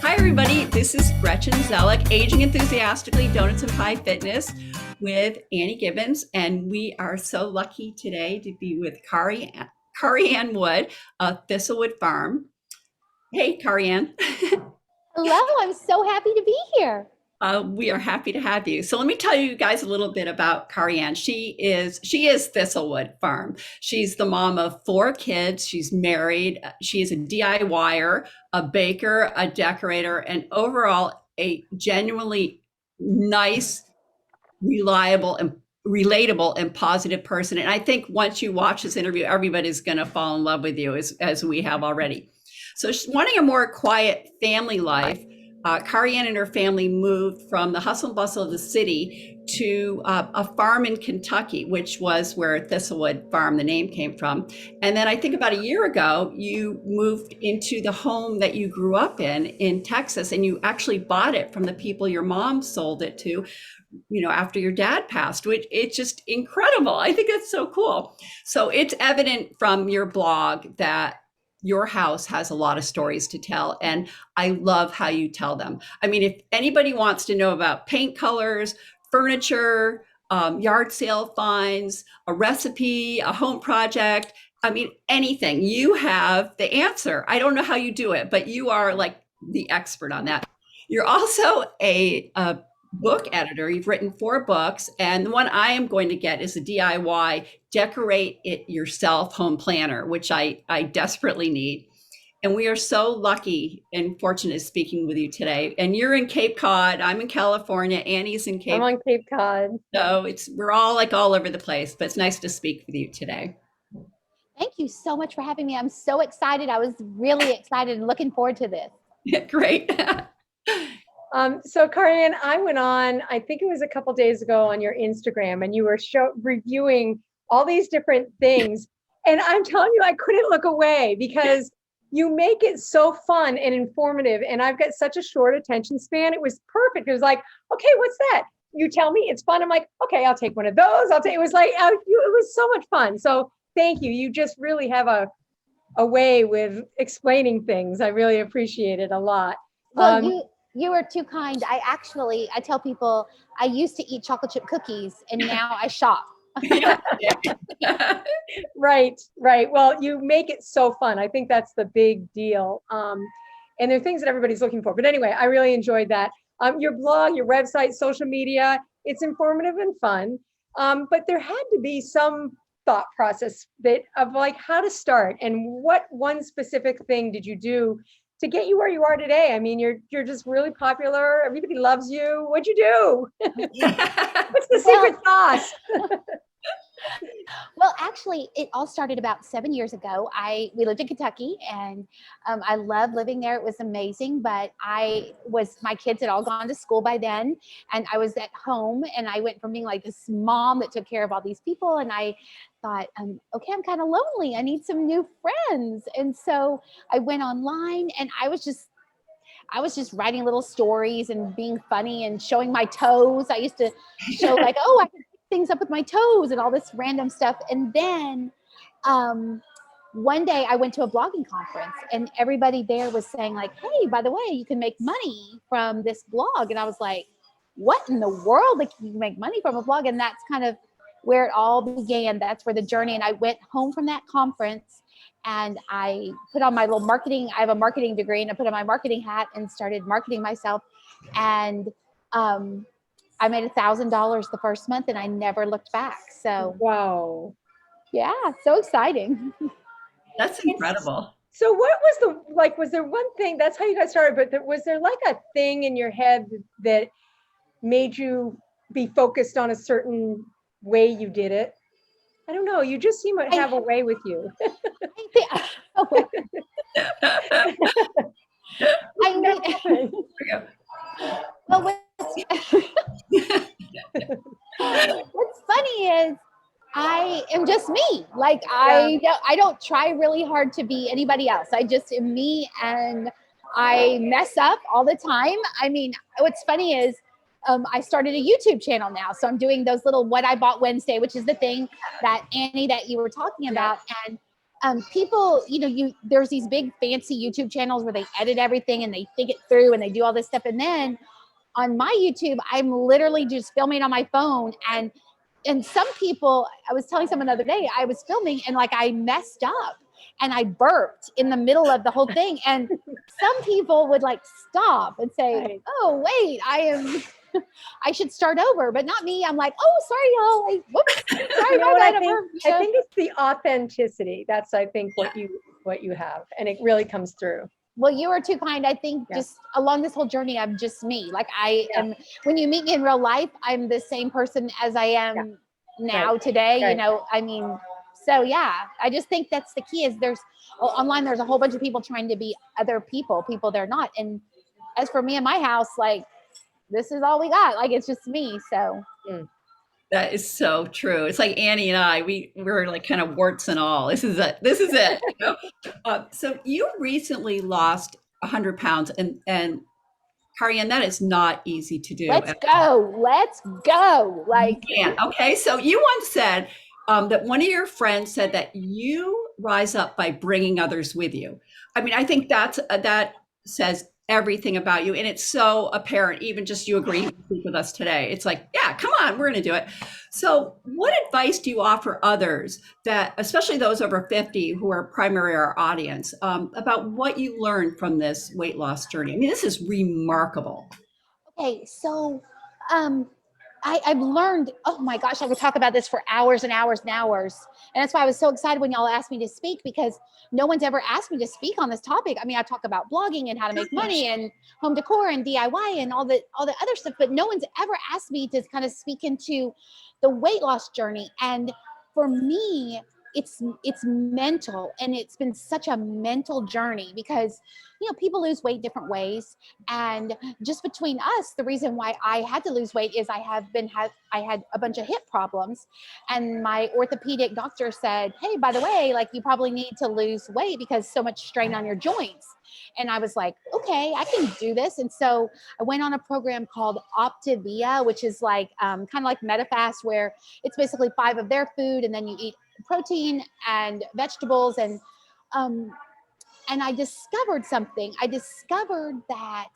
Hi, everybody. This is Gretchen Zellick, Aging Enthusiastically, Donuts and Pie Fitness with Annie Gibbons. And we are so lucky today to be with KariAnne Wood of Thistlewood Farm. Hey, KariAnne. Hello, I'm so happy to be here. We are happy to have you. So let me tell you guys a little bit about KariAnne. She is Thistlewood Farm. She's the mom of 4 kids. She's married. She is a DIYer, a baker, a decorator, and overall a genuinely nice, reliable, and relatable and positive person. And I think once you watch this interview, everybody's going to fall in love with you as we have already. So she's wanting a more quiet family life. KariAnne and her family moved from the hustle and bustle of the city to a farm in Kentucky, which was where Thistlewood Farm, the name, came from. And then I think about a year ago, you moved into the home that you grew up in Texas, and you actually bought it from the people your mom sold it to, after your dad passed, which it's just incredible. I think that's so cool. So it's evident from your blog that your house has a lot of stories to tell. And I love how you tell them. I mean, if anybody wants to know about paint colors, furniture, yard sale finds, a recipe, a home project, I mean, anything, you have the answer. I don't know how you do it, but you are like the expert on that. You're also a book editor. You've written 4 books, and the one I am going to get is a DIY decorate it yourself home planner, which I desperately need. And we are so lucky and fortunate speaking with you today. And you're in Cape Cod. I'm in California. Annie's in I'm Cape. on Cape Cod. So we're all like all over the place, but it's nice to speak with you today. Thank you so much for having me. I'm so excited. I was really excited and looking forward to this. Great. So KariAnne, I went on, I think it was a couple days ago on your Instagram, and you were reviewing all these different things. And I'm telling you, I couldn't look away because you make it so fun and informative. And I've got such a short attention span. It was perfect. It was like, okay, what's that? You tell me it's fun. I'm like, okay, I'll take one of those. It was like, it was so much fun. So thank you. You just really have a way with explaining things. I really appreciate it a lot. Well, you are too kind. I tell people I used to eat chocolate chip cookies and now I shop. Right. Well, you make it so fun. I think that's the big deal. And there are things that everybody's looking for. But anyway, I really enjoyed that. Your blog, your website, social media, it's informative and fun. But there had to be some thought process of like how to start, and what one specific thing did you do to get you where you are today? I mean, you're just really popular. Everybody loves you. What'd you do? What's the secret sauce? Well, actually, it all started about 7 years ago. We lived in Kentucky, and I loved living there. It was amazing, but my kids had all gone to school by then, and I was at home, and I went from being like this mom that took care of all these people, and I thought, okay, I'm kind of lonely. I need some new friends. And so I went online, and I was just writing little stories and being funny and showing my toes. I used to show like, oh, I can things up with my toes and all this random stuff. And then one day I went to a blogging conference, and everybody there was saying like, hey, by the way, you can make money from this blog. And I was like, what in the world? Like, you can make money from a blog? And that's kind of where it all began. That's where the journey. And I went home from that conference, and I put on my little marketing. I have a marketing degree, and I put on my marketing hat and started marketing myself. And I made $1,000 the first month, and I never looked back. So, wow. Yeah, so exciting. That's incredible. So what was there one thing, that's how you got started, but was there like a thing in your head that made you be focused on a certain way you did it? I don't know. You just seem to have a way with you. Well, what's funny is I am just me. Like, I don't try really hard to be anybody else. I just am me, and I mess up all the time. I mean, what's funny is I started a YouTube channel now. So I'm doing those little What I Bought Wednesday, which is the thing that Annie, that you were talking about. And people, there's these big fancy YouTube channels where they edit everything and they think it through and they do all this stuff. And then on my YouTube, I'm literally just filming on my phone. And some people, I was telling someone the other day, I was filming and like I messed up and I burped in the middle of the whole thing. And some people would like stop and say, right. Oh, wait, I should start over, but not me. I'm like, oh, sorry, y'all. Whoops, sorry about that. I think it's the authenticity. That's, I think, what you have, and it really comes through. Well, you are too kind. I think just along this whole journey, I'm just me. Like I am, when you meet me in real life, I'm the same person as I am now today, right. So yeah, I just think that's the key is online, there's a whole bunch of people trying to be other people they're not. And as for me and my house, like, this is all we got. Like, it's just me. So. That is so true. It's like Annie and I, we're like kind of warts and all. This is it. So you recently lost 100 pounds and KariAnne, that is not easy to do. Let's go. Like, yeah. Okay. So you once said that one of your friends said that you rise up by bringing others with you. I mean, I think that says everything about you. And it's so apparent, even just you agreeing to speak with us today. It's like, yeah, come on, we're going to do it. So what advice do you offer others that, especially those over 50 who are primary our audience, about what you learned from this weight loss journey? I mean, this is remarkable. Okay. So, I've learned, oh my gosh, I could talk about this for hours and hours and hours. And that's why I was so excited when y'all asked me to speak, because no one's ever asked me to speak on this topic. I mean, I talk about blogging and how to make money and home decor and DIY and all the other stuff, but no one's ever asked me to kind of speak into the weight loss journey. And for me, it's mental, and it's been such a mental journey because, people lose weight different ways. And just between us, the reason why I had to lose weight is I had a bunch of hip problems, and my orthopedic doctor said, hey, by the way, like, you probably need to lose weight because so much strain on your joints. And I was like, okay, I can do this. And so I went on a program called Optivia, which is like kind of like MetaFast, where it's basically 5 of their food, and then you eat protein and vegetables. And I discovered something. I discovered that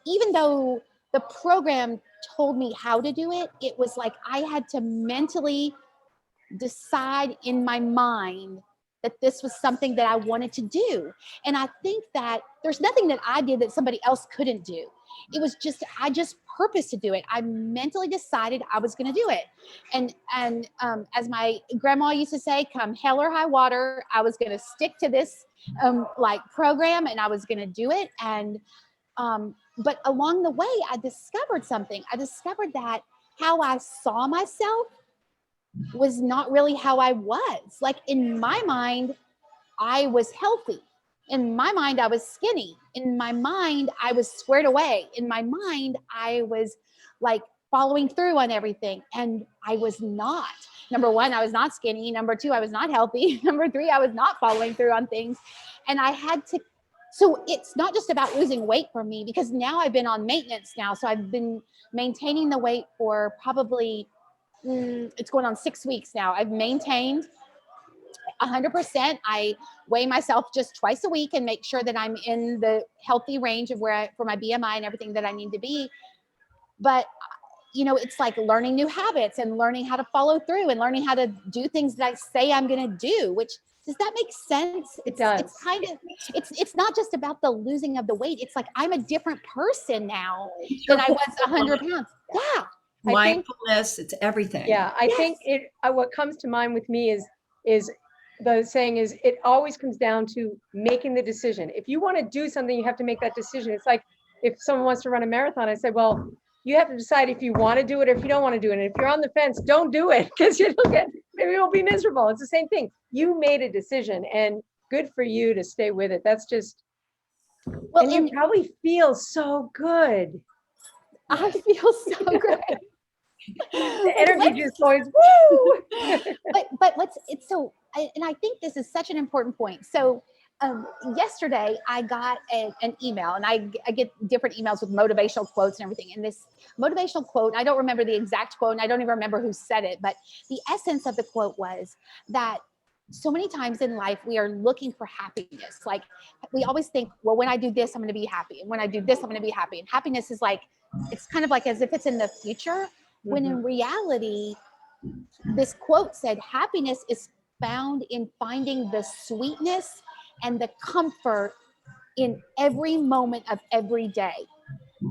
even though the program told me how to do it, it was like I had to mentally decide in my mind that this was something that I wanted to do. And I think that there's nothing that I did that somebody else couldn't do. It was just, I just purposed to do it. I mentally decided I was going to do it. And as my grandma used to say, come hell or high water, I was going to stick to this program, and I was going to do it. And but along the way, I discovered something. I discovered that how I saw myself was not really how I was. Like, in my mind, I was healthy. In my mind, I was skinny. In my mind, I was squared away. In my mind, I was like following through on everything. And I was not. Number 1, I was not skinny. Number 2, I was not healthy. Number 3, I was not following through on things. And I had to, so it's not just about losing weight for me, because now I've been on maintenance now. So I've been maintaining the weight for probably, it's going on 6 weeks now. I've maintained 100%. I weigh myself just twice a week and make sure that I'm in the healthy range of for my BMI and everything that I need to be. But, it's like learning new habits and learning how to follow through and learning how to do things that I say I'm going to do, which, does that make sense? It does. It's kind of, it's not just about the losing of the weight. It's like, I'm a different person now than I was 100 pounds. Yeah. Mindfulness, it's everything. Yeah. I think what comes to mind with me is the saying is, it always comes down to making the decision. If you want to do something, you have to make that decision. It's like if someone wants to run a marathon, I said, well, you have to decide if you want to do it or if you don't want to do it. And if you're on the fence, don't do it, because maybe you'll be miserable. It's the same thing. You made a decision, and good for you to stay with it. That's just, well, and you probably feel so good. I feel so great. The energy just goes, woo! but and I think this is such an important point. So yesterday I got an email, and I get different emails with motivational quotes and everything. And this motivational quote, I don't remember the exact quote, and I don't even remember who said it, but the essence of the quote was that so many times in life we are looking for happiness. Like we always think, well, when I do this, I'm going to be happy. And when I do this, I'm going to be happy. And happiness is like, it's kind of like as if it's in the future, when in reality, this quote said, happiness is found in finding the sweetness and the comfort in every moment of every day.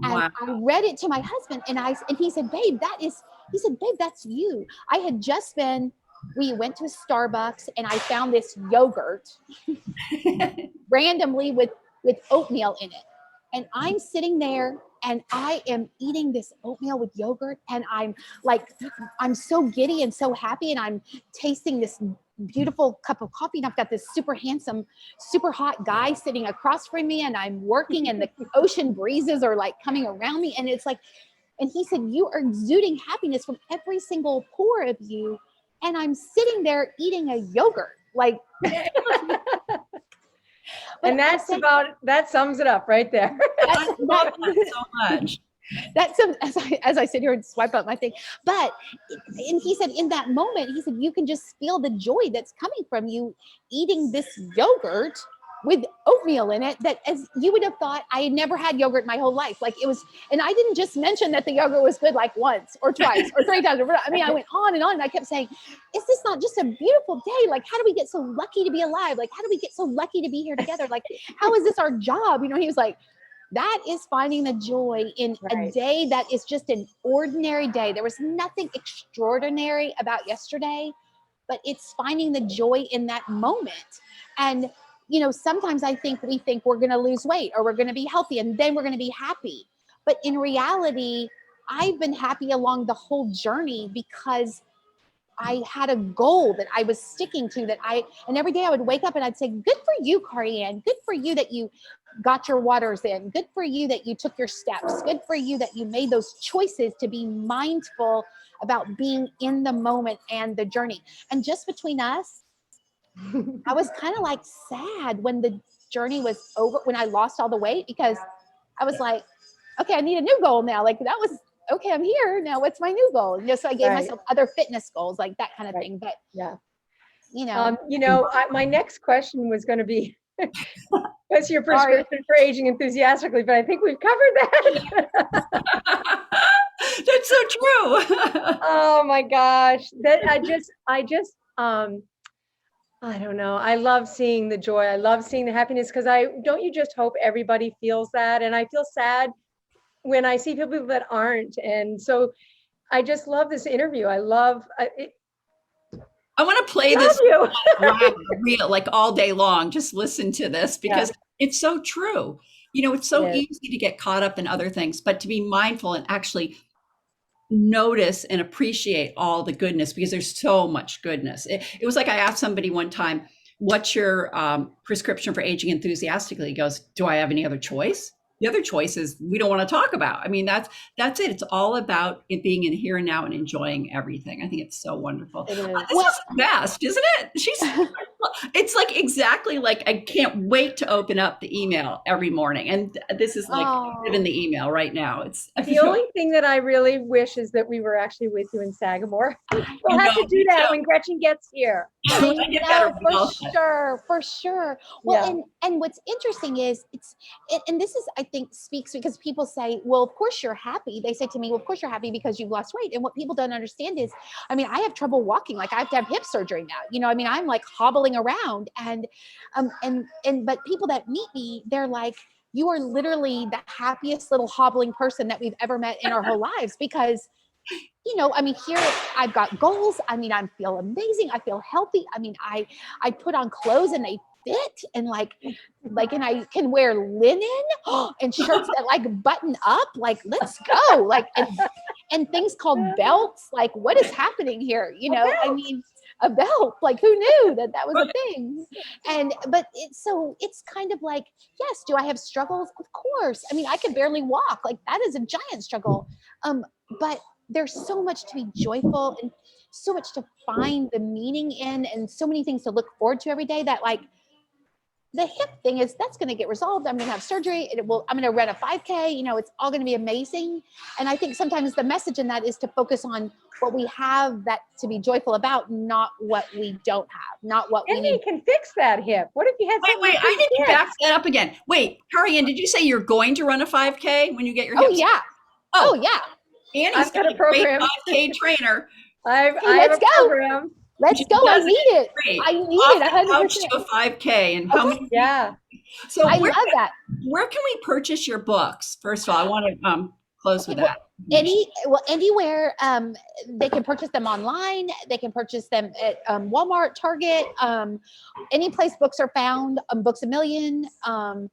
And Wow. I read it to my husband, and he said, babe, that's you. I had just been, we went to Starbucks and I found this yogurt randomly with oatmeal in it. And I'm sitting there and I am eating this oatmeal with yogurt, and I'm so giddy and so happy, and I'm tasting this beautiful cup of coffee, and I've got this super handsome, super hot guy sitting across from me, and I'm working, and the ocean breezes are like coming around me, and it's like, and he said, you are exuding happiness from every single pore of you, and I'm sitting there eating a yogurt, like. And that sums it up right there. I love that so much. That's as I sit here and swipe up my thing. But, and he said, in that moment, he said, you can just feel the joy that's coming from you eating this yogurt with oatmeal in it, that as you would have thought, I had never had yogurt my whole life. Like it was, and I didn't just mention that the yogurt was good like once or twice or three times. I mean, I went on, and I kept saying, is this not just a beautiful day? Like, how do we get so lucky to be alive? Like, how do we get so lucky to be here together? Like, how is this our job? You know, he was like, that is finding the joy in a day that is just an ordinary day. There was nothing extraordinary about yesterday, but it's finding the joy in that moment. And you know, sometimes we think we're going to lose weight or we're going to be healthy and then we're going to be happy. But in reality, I've been happy along the whole journey because I had a goal that I was sticking to, and every day I would wake up and I'd say, good for you, KariAnne. Good for you that you got your waters in. Good for you that you took your steps. Good for you that you made those choices to be mindful about being in the moment and the journey. And just between us, I was kind of like sad when the journey was over, when I lost all the weight, because I was like, okay, I need a new goal now. Like that was, okay, I'm here now. What's my new goal? You know, so I gave myself other fitness goals, like that kind of thing. But you know, my next question was going to be, what's your prescription for aging enthusiastically? But I think we've covered that. That's so true. Oh my gosh. I don't know. I love seeing the joy. I love seeing the happiness, because don't you just hope everybody feels that? And I feel sad when I see people that aren't. And so I just love this interview. I love it. I want to play this reel like all day long. Just listen to this, because it's so true. You know, it's so easy to get caught up in other things, but to be mindful and actually notice and appreciate all the goodness, because there's so much goodness. It was like I asked somebody one time, what's your prescription for aging enthusiastically? He goes, do I have any other choice? The other choice is we don't want to talk about. I mean, that's it. It's all about it being in here and now and enjoying everything. I think it's so wonderful. This is the best, isn't it? It's like exactly like I can't wait to open up the email every morning. And this is like in the email right now. It's the only thing that I really wish is that we were actually with you in Sagamore. We'll have to do that when Gretchen gets here. For sure. Well, and what's interesting is and this is, I think, speaks, because people say, well, of course you're happy. They say to me, well, of course you're happy because you've lost weight. And what people don't understand is, I mean, I have trouble walking. Like I have to have hip surgery now. You know, I mean, I'm like hobbling around, and but people that meet me, they're like, you are literally the happiest little hobbling person that we've ever met in our whole lives, because you know, I mean, here I've got goals. I mean, I feel amazing. I feel healthy. I mean, I put on clothes and they fit, and like, and I can wear linen and shirts that like button up. Like, let's go. Like, and things called belts. Like, what is happening here? You know, I mean, a belt. Like, who knew that was a thing? But it's kind of like, yes, do I have struggles? Of course. I mean, I can barely walk. Like, that is a giant struggle. But there's so much to be joyful and so much to find the meaning in, and so many things to look forward to every day, that like, the hip thing is that's going to get resolved. I'm going to have surgery. I'm going to run a 5K. You know, it's all going to be amazing. And I think sometimes the message in that is to focus on what we have that to be joyful about, not what we don't have, not what we And need. he can fix that hip. What if you had something? Wait, I need to back that up again. Wait, KariAnne, did you say you're going to run a 5K when you get your Oh hips? yeah. Oh yeah. Annie's I've got a great program. 5K trainer. I have let's a go. program. Let's go. I need it. Great. I need it Off the couch 100%. to a 5K. And how many? Yeah. So I love that. where can we purchase your books? First of all, I want to close with that. Anywhere. They can purchase them online. They can purchase them at Walmart, Target, any place books are found. Books A Million, Barnes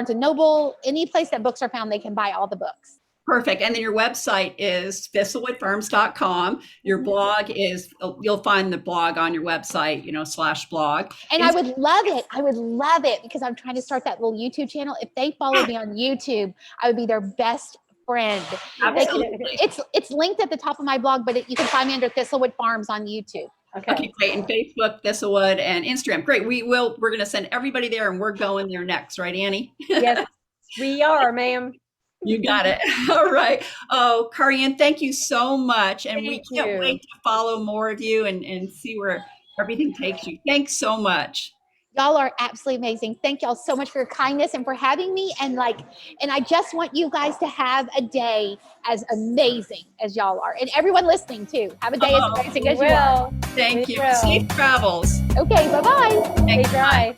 and Noble, any place that books are found, they can buy all the books. Perfect. And then your website is thistlewoodfarms.com. Your blog is, you'll find the blog on your website, /blog. And I would love it. I would love it because I'm trying to start that little YouTube channel. If they follow me on YouTube, I would be their best friend. Absolutely. It's linked at the top of my blog, but you can find me under Thistlewood Farms on YouTube. Okay, great. And Facebook, Thistlewood, and Instagram. Great. We're going to send everybody there, and we're going there next, right, Annie? Yes, we are, ma'am. You got it. All right. Oh, KariAnne, thank you so much. And we Thank can't you. wait to follow more of you and see where everything takes you. Thanks so much. Y'all are absolutely amazing. Thank y'all so much for your kindness and for having me. And I just want you guys to have a day as amazing as y'all are. And everyone listening too, have a day as amazing as you are. Thank you. will. Safe travels. Okay, bye-bye. Thanks. Bye.